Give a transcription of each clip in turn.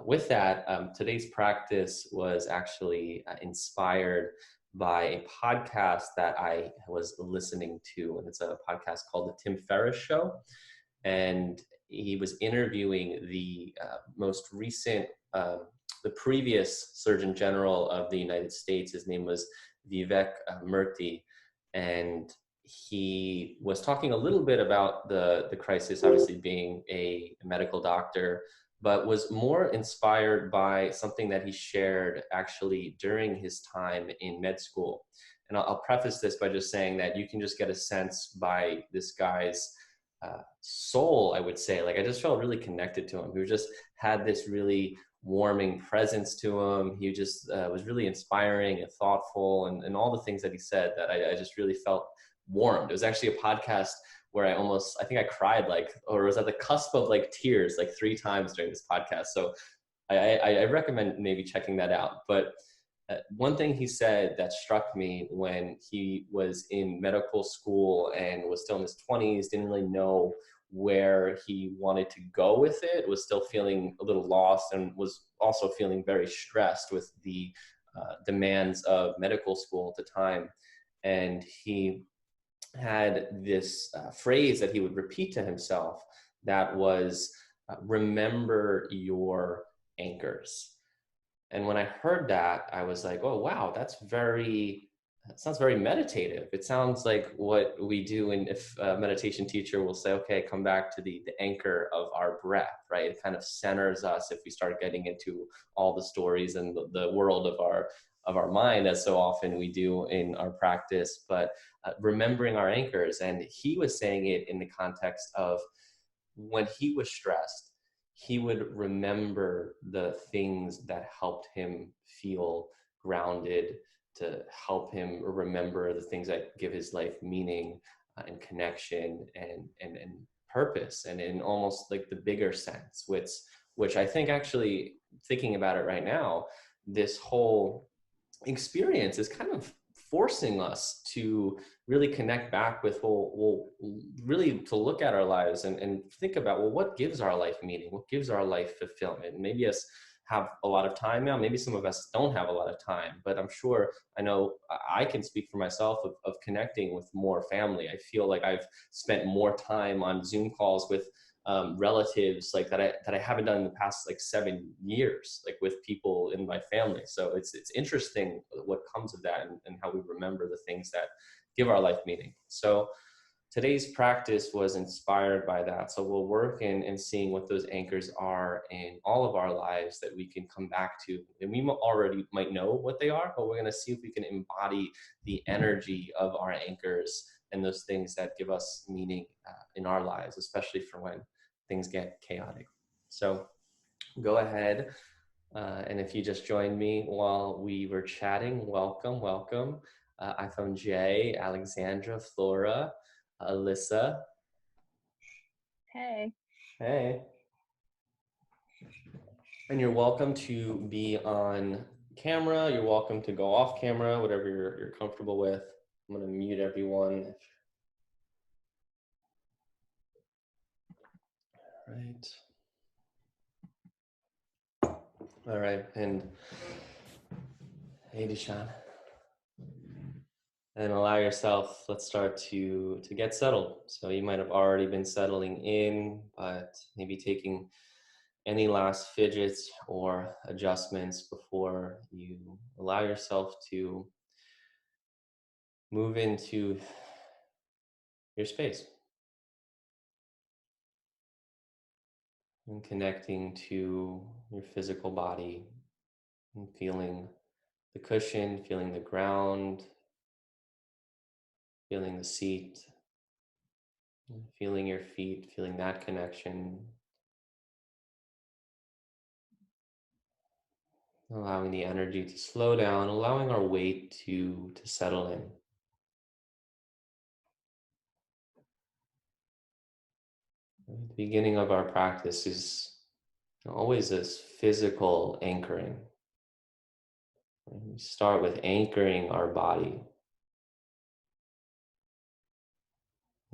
With that, today's practice was actually inspired by a podcast that I was listening to, and it's a podcast called The Tim Ferriss Show. And he was interviewing the most recent, the previous Surgeon General of the United States. His name was Vivek Murthy, and he was talking a little bit about the crisis, obviously being a medical doctor, but was more inspired by something that he shared actually during his time in med school. And I'll preface this by just saying that you can just get a sense by this guy's soul, I would say. Like, I just felt really connected to him. He just had this really warming presence to him. He just was really inspiring and thoughtful, and all the things that he said that I just really felt warmed. It was actually a podcast where I think I cried, like, or was at the cusp of like tears like 3 times during this podcast. So I recommend maybe checking that out. But one thing he said that struck me when he was in medical school and was still in his 20s, didn't really know where he wanted to go with it, was still feeling a little lost, and was also feeling very stressed with the demands of medical school at the time. And he had this phrase that he would repeat to himself that was, remember your anchors. And when I heard that, I was like, oh, wow, that sounds very meditative. It sounds like what we do. And if a meditation teacher will say, okay, come back to the anchor of our breath, right? It kind of centers us if we start getting into all the stories and the world of our mind, as so often we do in our practice. But remembering our anchors. And he was saying it in the context of when he was stressed, he would remember the things that helped him feel grounded, to help him remember the things that give his life meaning and connection and purpose, and in almost like the bigger sense, which I think, actually thinking about it right now, this whole experience is kind of forcing us to really connect back with, really to look at our lives and think about, well, what gives our life meaning? What gives our life fulfillment? Maybe us have a lot of time now. Maybe some of us don't have a lot of time, but I'm sure, I know I can speak for myself of connecting with more family. I feel like I've spent more time on Zoom calls with relatives like that I haven't done in the past like 7 years, like with people in my family. So it's interesting what comes of that, and how we remember the things that give our life meaning. So today's practice was inspired by that. So we'll work in seeing what those anchors are in all of our lives that we can come back to. And we already might know what they are, but we're going to see if we can embody the energy of our anchors and those things that give us meaning in our lives, especially for when things get chaotic. So go ahead. And if you just joined me while we were chatting, welcome, welcome. iPhone J, Alexandra, Flora, Alyssa. Hey. Hey. And you're welcome to be on camera. You're welcome to go off camera, whatever you're comfortable with. I'm going to mute everyone. Right. All right. And hey, Deshaun. And allow yourself, let's start to get settled. So you might have already been settling in, but maybe taking any last fidgets or adjustments before you allow yourself to move into your space and connecting to your physical body and feeling the cushion, feeling the ground, feeling the seat, feeling your feet, feeling that connection, allowing the energy to slow down, allowing our weight to settle in. The beginning of our practice is always this physical anchoring. We start with anchoring our body.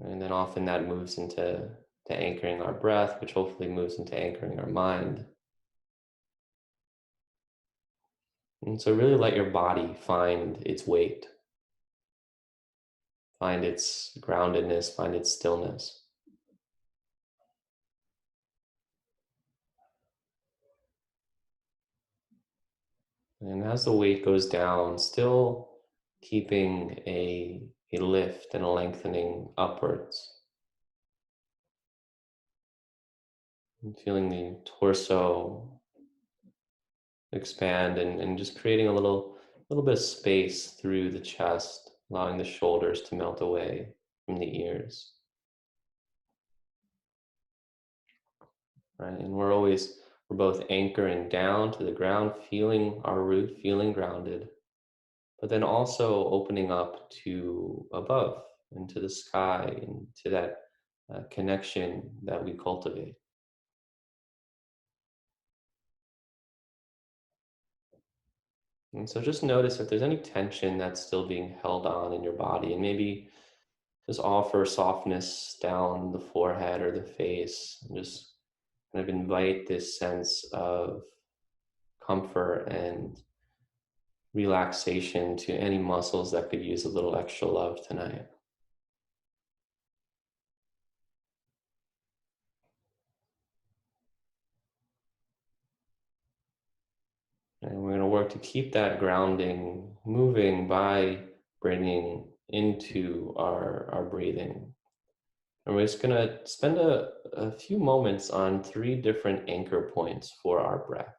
And then often that moves into anchoring our breath, which hopefully moves into anchoring our mind. And so really let your body find its weight, find its groundedness, find its stillness. And as the weight goes down, still keeping a lift and a lengthening upwards, and feeling the torso expand and just creating a little bit of space through the chest, allowing the shoulders to melt away from the ears. Right? And we're both anchoring down to the ground, feeling our root, feeling grounded, but then also opening up to above, into the sky, into that connection that we cultivate. And so just notice if there's any tension that's still being held on in your body, and maybe just offer softness down the forehead or the face, and just kind of invite this sense of comfort and relaxation to any muscles that could use a little extra love tonight. And we're going to work to keep that grounding moving by bringing into our breathing. And we're just going to spend a few moments on three different anchor points for our breath.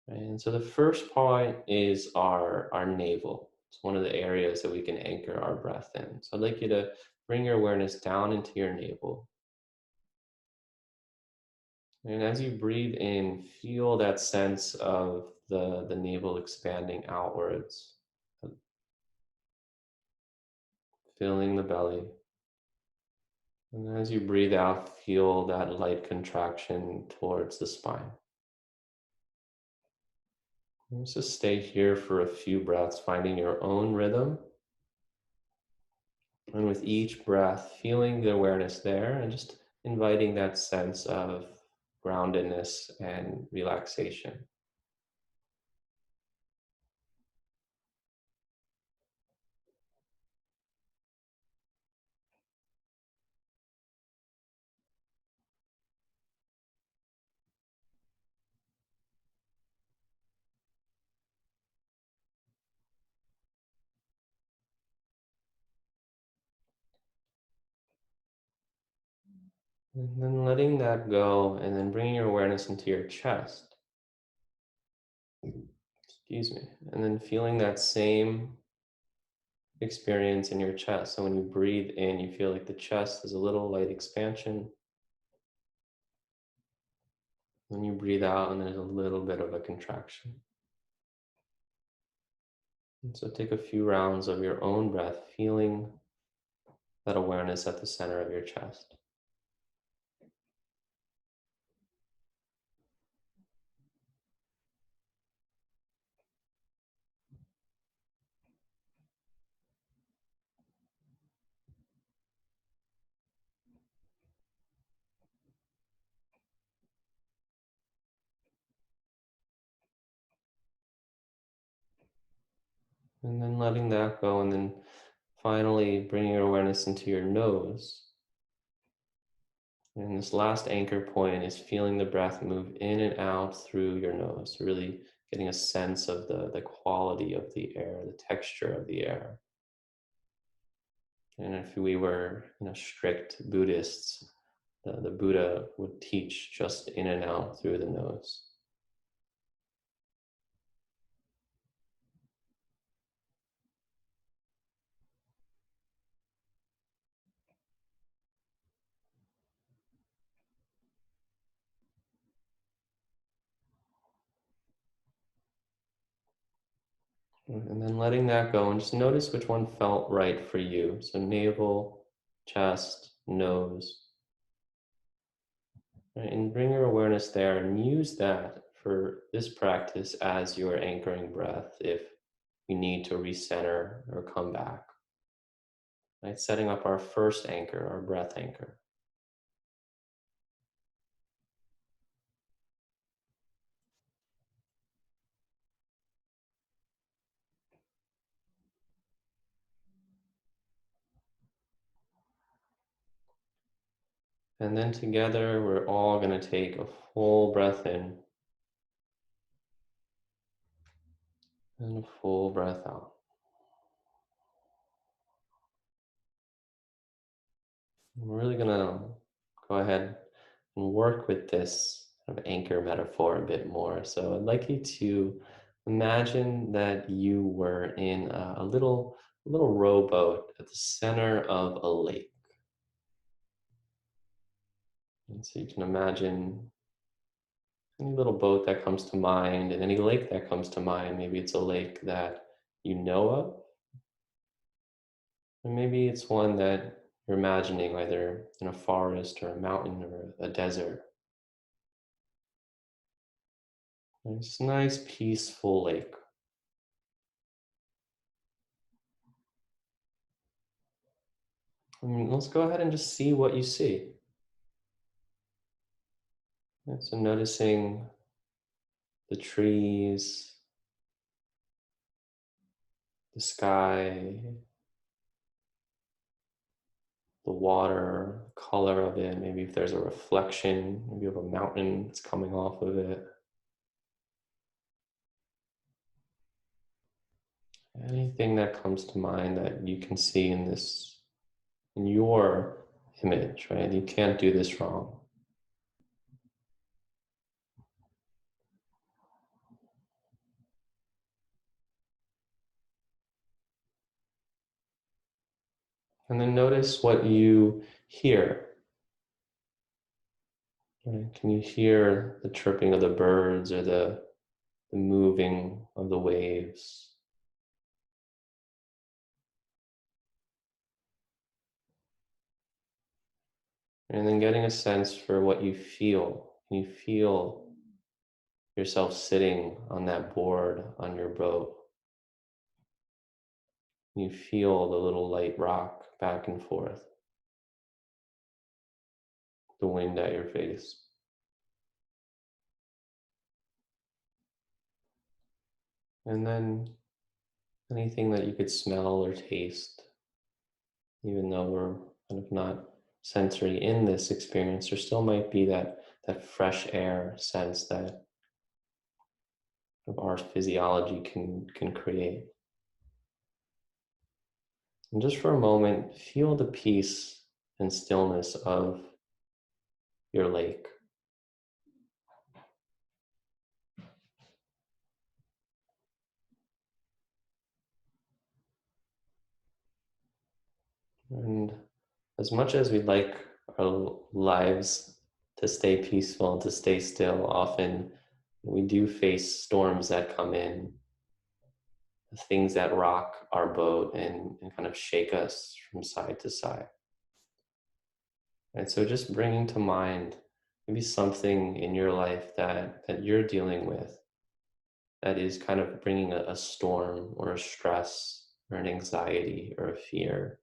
And so the first point is our navel. It's one of the areas that we can anchor our breath in. So I'd like you to bring your awareness down into your navel. And as you breathe in, feel that sense of the navel expanding outwards, filling the belly. And as you breathe out, feel that light contraction towards the spine. And just stay here for a few breaths, finding your own rhythm. And with each breath, feeling the awareness there and just inviting that sense of groundedness and relaxation. And then letting that go, and then bringing your awareness into your chest. Excuse me. And then feeling that same experience in your chest. So when you breathe in, you feel like the chest is a little light expansion. When you breathe out, and there's a little bit of a contraction. And so take a few rounds of your own breath, feeling that awareness at the center of your chest. And then letting that go, and then finally bringing your awareness into your nose. And this last anchor point is feeling the breath move in and out through your nose, really getting a sense of the quality of the air, the texture of the air. And if we were, strict Buddhists, the Buddha would teach just in and out through the nose. And then letting that go, and just notice which one felt right for you. So navel, chest, nose. Right? And bring your awareness there and use that for this practice as your anchoring breath if you need to recenter or come back. Right? Setting up our first anchor, our breath anchor. And then together, we're all going to take a full breath in and a full breath out. We're really going to go ahead and work with this kind of anchor metaphor a bit more. So I'd like you to imagine that you were in a little rowboat at the center of a lake. And so you can imagine any little boat that comes to mind and any lake that comes to mind. Maybe it's a lake that you know of, and maybe it's one that you're imagining either in a forest or a mountain or a desert. It's a nice, peaceful lake. Let's go ahead and just see what you see. Yeah, so noticing the trees, the sky, the water, the color of it, maybe if there's a reflection, maybe of a mountain that's coming off of it. Anything that comes to mind that you can see in your image, right? You can't do this wrong. And then notice what you hear. Right? Can you hear the chirping of the birds or the moving of the waves? And then getting a sense for what you feel. Can you feel yourself sitting on that board on your boat? Can you feel the little light rock back and forth, the wind at your face? And then anything that you could smell or taste, even though we're kind of not sensory in this experience, there still might be that fresh air sense that of our physiology can create. And just for a moment, feel the peace and stillness of your lake. And as much as we'd like our lives to stay peaceful and to stay still, often we do face storms that come in, things that rock our boat and kind of shake us from side to side. And so just bringing to mind maybe something in your life that you're dealing with that is kind of bringing a storm or a stress or an anxiety or a fear.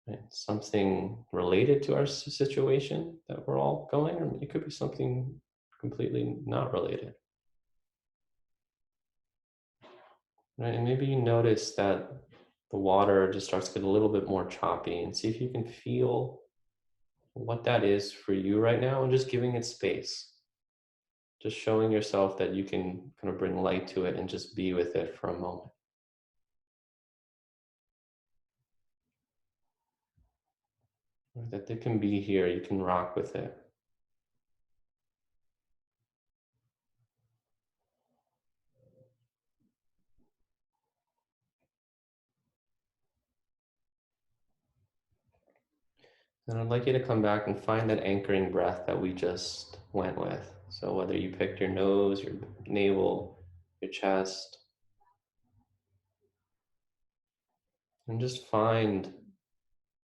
Right? Something related to our situation that we're all going, or it could be something completely not related. Right? And maybe you notice that the water just starts to get a little bit more choppy, and see if you can feel what that is for you right now and just giving it space. Just showing yourself that you can kind of bring light to it and just be with it for a moment. Right? That it can be here, you can rock with it. And I'd like you to come back and find that anchoring breath that we just went with. So whether you picked your nose, your navel, your chest, and just find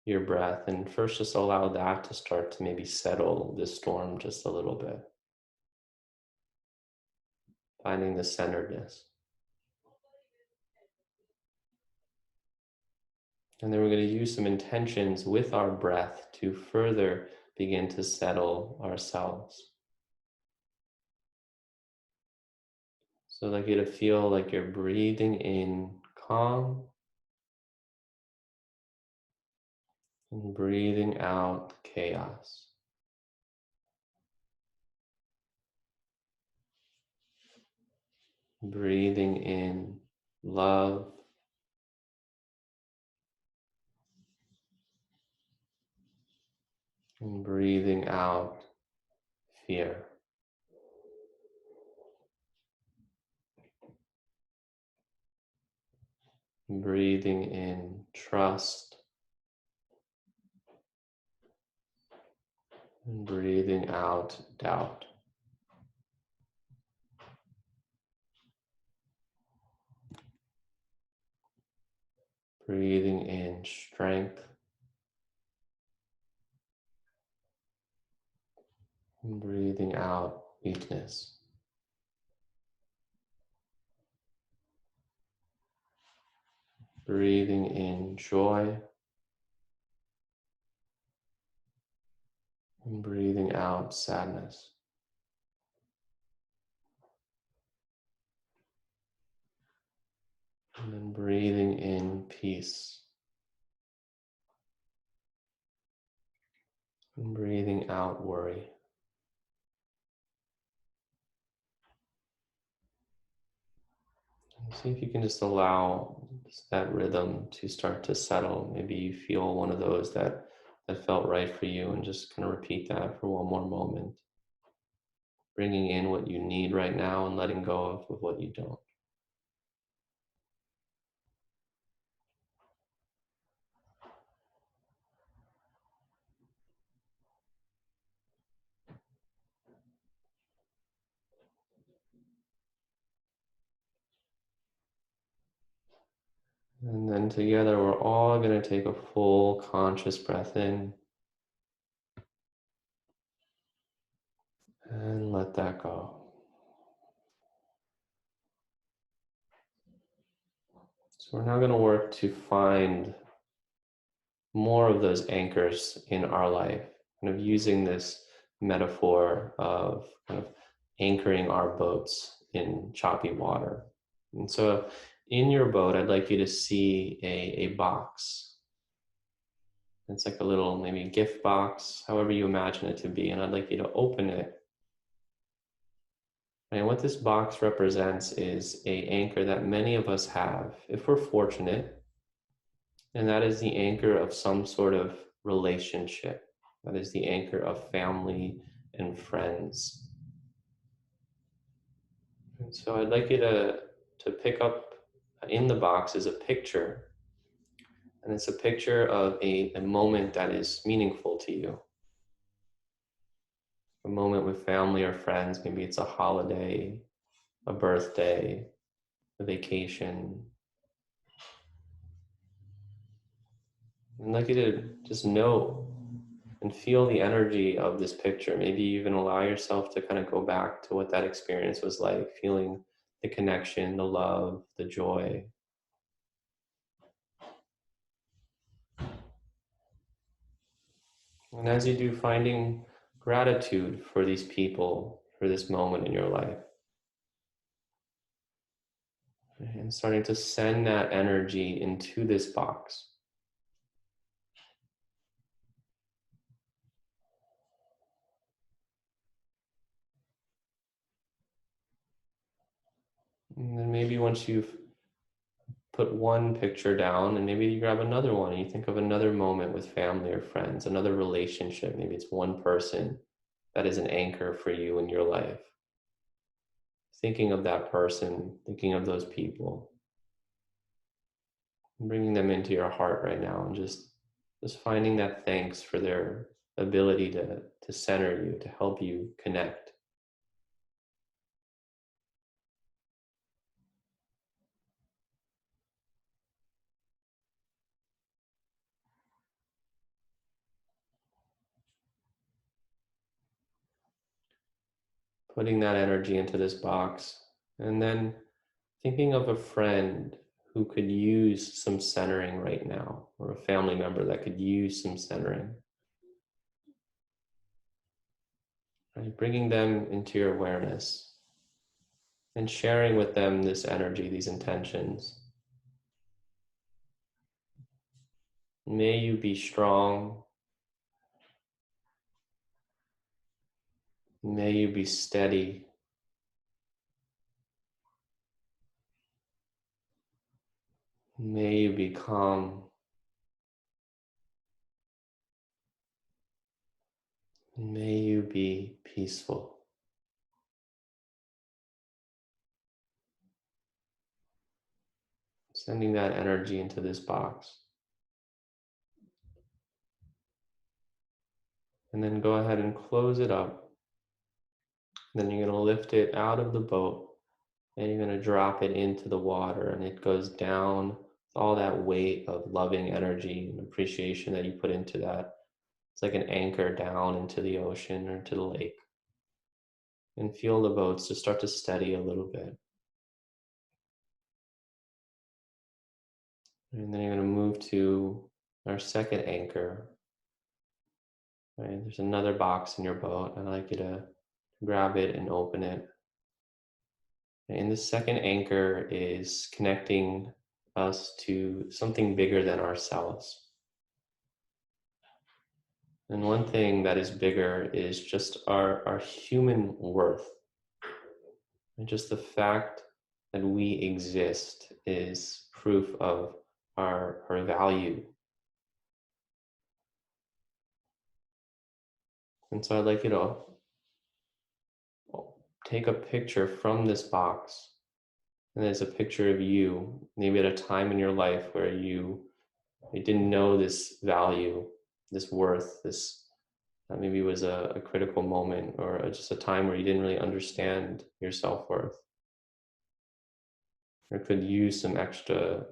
your breath. And first just allow that to start to maybe settle this storm just a little bit. Finding the centeredness. And then we're going to use some intentions with our breath to further begin to settle ourselves. So I'd like you to feel like you're breathing in calm and breathing out chaos. Breathing in love and breathing out fear. Breathing in trust and breathing out doubt. Breathing in strength and breathing out weakness. Breathing in joy and breathing out sadness. And then breathing in peace and breathing out worry. And see if you can just allow that rhythm to start to settle. Maybe you feel one of those that felt right for you, and just kind of repeat that for one more moment. Bringing in what you need right now and letting go of what you don't. And then together we're all going to take a full conscious breath in and let that go. So we're now going to work to find more of those anchors in our life, kind of using this metaphor of kind of anchoring our boats in choppy water. And so in your boat, I'd like you to see a box. It's like a little maybe gift box, however you imagine it to be. And I'd like you to open it. And what this box represents is an anchor that many of us have, if we're fortunate, and that is the anchor of some sort of relationship. That is the anchor of family and friends. And so I'd like you to pick up in the box is a picture. And it's a picture of a moment that is meaningful to you. A moment with family or friends. Maybe it's a holiday, a birthday, a vacation. I'd like you to just know and feel the energy of this picture. Maybe even allow yourself to kind of go back to what that experience was like, feeling the connection, the love, the joy. And as you do, finding gratitude for these people, for this moment in your life. And starting to send that energy into this box. And then maybe once you've put one picture down, and maybe you grab another one and you think of another moment with family or friends, another relationship. Maybe it's one person that is an anchor for you in your life. Thinking of that person, thinking of those people, bringing them into your heart right now, and just finding that thanks for their ability to center you, to help you connect. Putting that energy into this box, and then thinking of a friend who could use some centering right now, or a family member that could use some centering. Right? Bringing them into your awareness and sharing with them this energy, these intentions. May you be strong. May you be steady. May you be calm. May you be peaceful. Sending that energy into this box. And then go ahead and close it up. Then you're going to lift it out of the boat and you're going to drop it into the water, and it goes down. All that weight of loving energy and appreciation that you put into that. It's like an anchor down into the ocean or to the lake. And feel the boats just start to steady a little bit. And then you're going to move to our second anchor. Right? There's another box in your boat. I'd like you to grab it and open it. And the second anchor is connecting us to something bigger than ourselves. And one thing that is bigger is just our human worth. And just the fact that we exist is proof of our value. And so I'd like you to take a picture from this box. And there's a picture of you, maybe at a time in your life where you didn't know this value, this worth, this maybe it was a critical moment or just a time where you didn't really understand your self-worth. Or could use some extra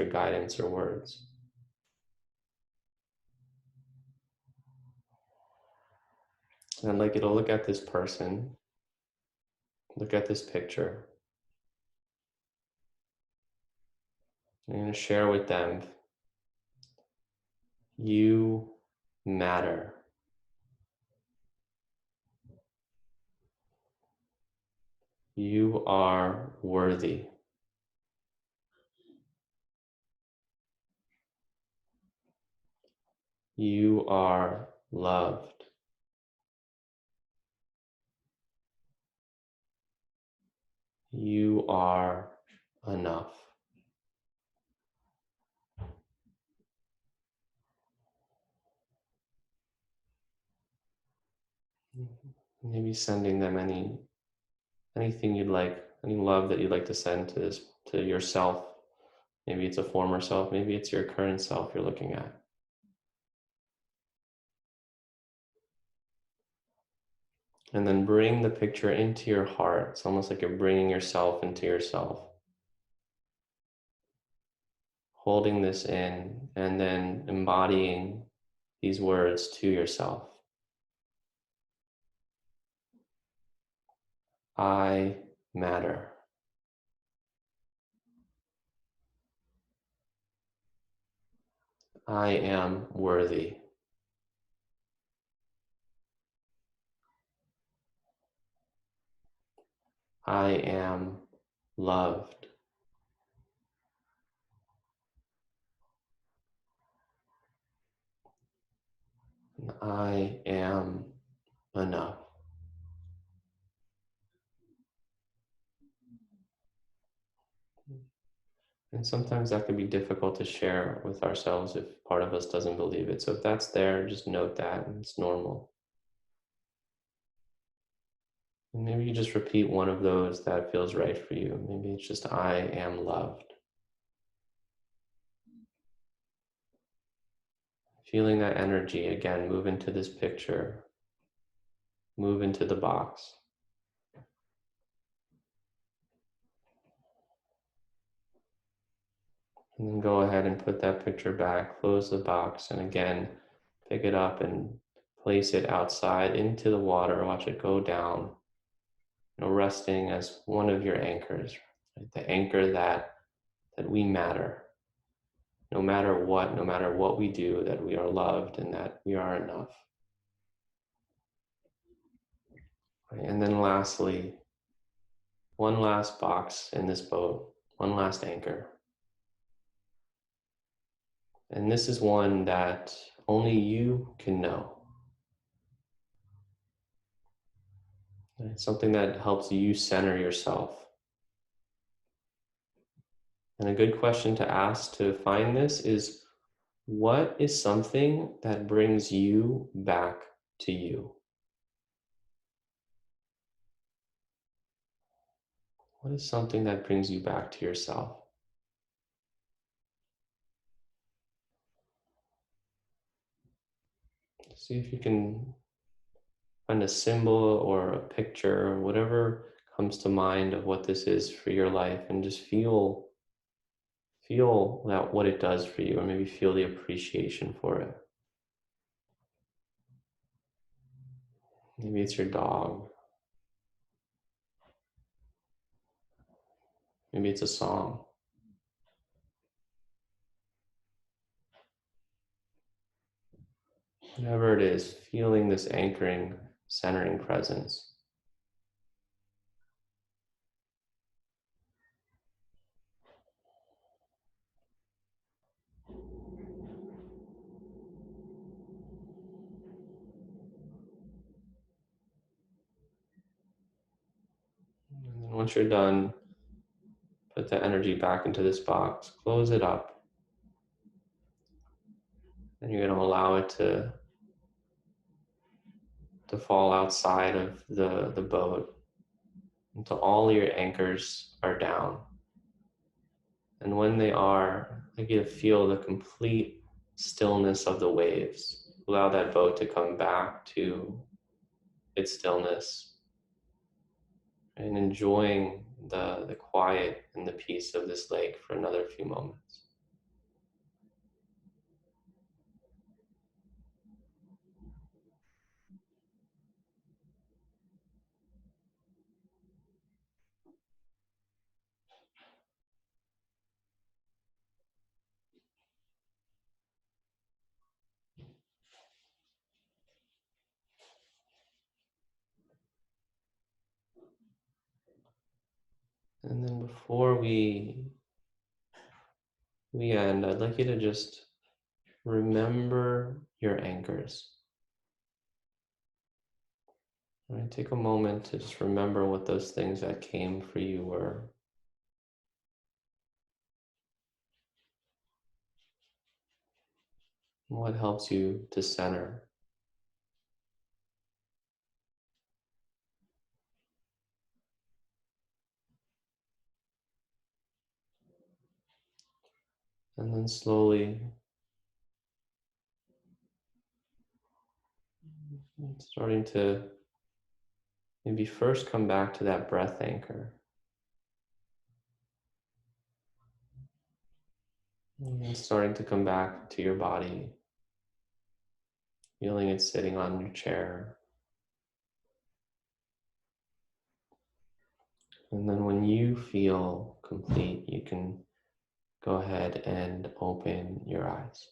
guidance or words. And I'd like you to look at this person, look at this picture. I'm going to share with them, you matter. You are worthy. You are loved. You are enough. Maybe sending them anything you'd like, any love that you'd like to send to yourself. Maybe it's a former self, maybe it's your current self you're looking at. And then bring the picture into your heart. It's almost like you're bringing yourself into yourself. Holding this in and then embodying these words to yourself. I matter. I am worthy. I am loved. I am enough. And sometimes that can be difficult to share with ourselves if part of us doesn't believe it. So if that's there, just note that, and it's normal. And maybe you just repeat one of those that feels right for you. Maybe it's just, I am loved. Feeling that energy, again, move into this picture, move into the box. And then go ahead and put that picture back, close the box, and again, pick it up and place it outside into the water. Watch it go down, resting as one of your anchors, right? The anchor that we matter. No matter what we do, that we are loved and that we are enough. Right? And then lastly, one last box in this boat, one last anchor. And this is one that only you can know. And it's something that helps you center yourself. And a good question to ask to find this is, what is something that brings you back to you? What is something that brings you back to yourself? See if you can find a symbol or a picture or whatever comes to mind of what this is for your life, and just feel that what it does for you, or maybe feel the appreciation for it. Maybe it's your dog. Maybe it's a song. Whatever it is, feeling this anchoring, centering presence. And then once you're done, put the energy back into this box, close it up, and you're going to allow it to fall outside of the boat until all your anchors are down. And when they are, I get to feel the complete stillness of the waves. Allow that boat to come back to its stillness and enjoying the quiet and the peace of this lake for another few moments. And then before we end, I'd like you to just remember your anchors. Right? Take a moment to just remember what those things that came for you were. What helps you to center. And then slowly starting to maybe first come back to that breath anchor. And then starting to come back to your body, feeling it sitting on your chair. And then when you feel complete, you can go ahead and open your eyes.